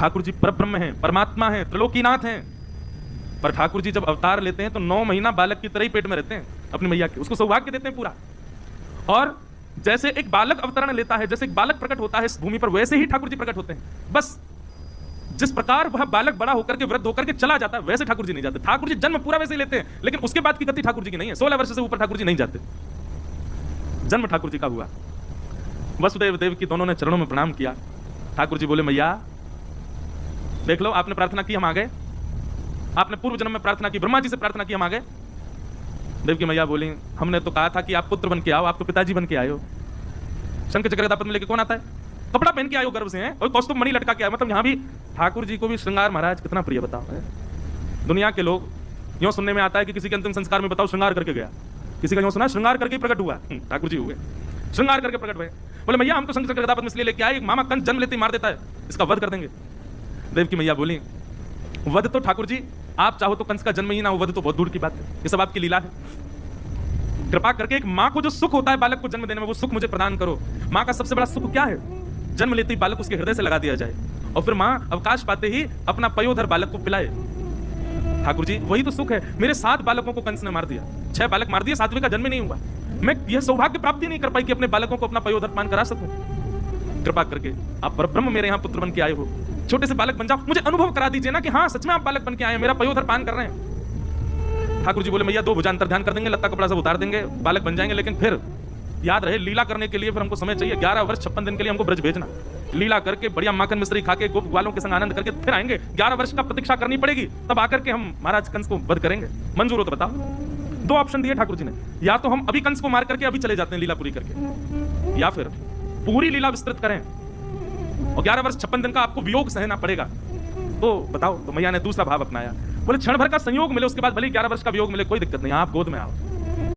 ठाकुर जी परब्रह्म हैं, परमात्मा हैं, त्रिलोकीनाथ हैं। पर ठाकुर जी जब अवतार लेते हैं तो 9 महीना बालक की तरह ही पेट में रहते हैं अपनी मैया के, उसको सौभाग्य देते हैं पूरा। और जैसे एक बालक अवतरण लेता है, जैसे एक बालक प्रकट होता है इस भूमि पर, वैसे ही ठाकुर जी प्रकट होते हैं। बस जिस प्रकार वह बालक बड़ा होकर के वृद्ध होकर के चला जाता है, वैसे ठाकुर जी नहीं जाते। ठाकुर जी जन्म पूरा वैसे ही लेते हैं, लेकिन उसके बाद की गति ठाकुर जी की नहीं है। 16 वर्ष से ऊपर ठाकुर जी नहीं जाते। जन्म ठाकुर जी का हुआ। वसुदेव देव की दोनों ने चरणों में प्रणाम किया। ठाकुर जी बोले, मैया देख लो, आपने प्रार्थना की, हम आ गए। आपने पूर्व जन्म में प्रार्थना की, ब्रह्मा जी से प्रार्थना की, हम आ गए। देव की मैया बोली, हमने तो कहा था कि आप पुत्र बन के आओ, आप तो पिताजी बन के आए हो। शंख चक्र गदा पद्म लेके कौन आता है? कपड़ा पहन के आयो गर्भ से हैं, और कौस्तुभ मणि लटका के आए। मतलब यहाँ भी ठाकुर जी को भी श्रृंगार महाराज कितना प्रिय बताओ है। दुनिया के लोग यूं सुनने में आता है कि किसी के अंतिम संस्कार में बताओ श्रृंगार करके गया, किसी का यूं सुना श्रृंगार करके प्रकट हुआ। ठाकुर जी हुए श्रृंगार करके प्रकट हुए। बोले मैया हम तो शंख चक्र गदा पद्म इसलिए लेके आए, मामा कंस जन्म लेते ही मार देता है, इसका वध कर देंगे। देव की मैया बोली, वध तो ठाकुर जी आप चाहो तो कंस का जन्म ही ना हो, वध तो बहुत दूर की बात है, ये सब आपकी लीला है। कृपा करके एक माँ को जो सुख होता है बालक को जन्म देने में, वो सुख मुझे प्रदान करो। माँ का सबसे बड़ा सुख क्या है? जन्म लेते ही बालक उसके हृदय से लगा दिया जाए, और फिर माँ अवकाश पाते ही अपना पयोधर बालक को पिलाए। ठाकुर जी वही तो सुख है। मेरे 7 बालकों को कंस ने मार दिया, 6 बालक मार दिए, 7वें का जन्म नहीं हुआ। मैं यह सौभाग्य प्राप्ति नहीं कर पाई कि अपने बालकों को अपना पयोधर पान करा सकूं। कृपा करके आप परब्रह्म मेरे यहाँ पुत्र बन के आए हो, छोटे से बालक बन जाओ, मुझे अनुभव करा दीजिए ना कि हाँ सच में आप बालक बन के आए हैं, मेरा पयोधर पान कर रहे हैं। ठाकुर जी बोले, मैया 2 भुजांतर ध्यान कर देंगे, लत्ता कपड़ा सब उतार देंगे, बालक बन जाएंगे, लेकिन फिर याद रहे लीला करने के लिए फिर हमको समय चाहिए। 11 वर्ष 56 दिन के लिए हमको ब्रज भेजना, लीला करके बढ़िया माखन मिश्री खा के गोप ग्वालों के संग आनंद करके फिर आएंगे। 11 वर्ष का प्रतीक्षा करनी पड़ेगी, तब आकर के हम महाराज कंस को वध करेंगे। मंजूर हो तो बताओ। 2 ऑप्शन दिए ठाकुर जी ने, या तो हम अभी कंस को मार करके अभी चले जाते हैं लीला पूरी करके, या फिर पूरी लीला विस्तृत करें और 11 वर्ष 56 दिन का आपको वियोग सहना पड़ेगा। तो बताओ। तो मैया ने दूसरा भाव अपनाया, बोले क्षण भर का संयोग मिले, उसके बाद भले 11 वर्ष का वियोग मिले, कोई दिक्कत नहीं, आप गोद में आओ।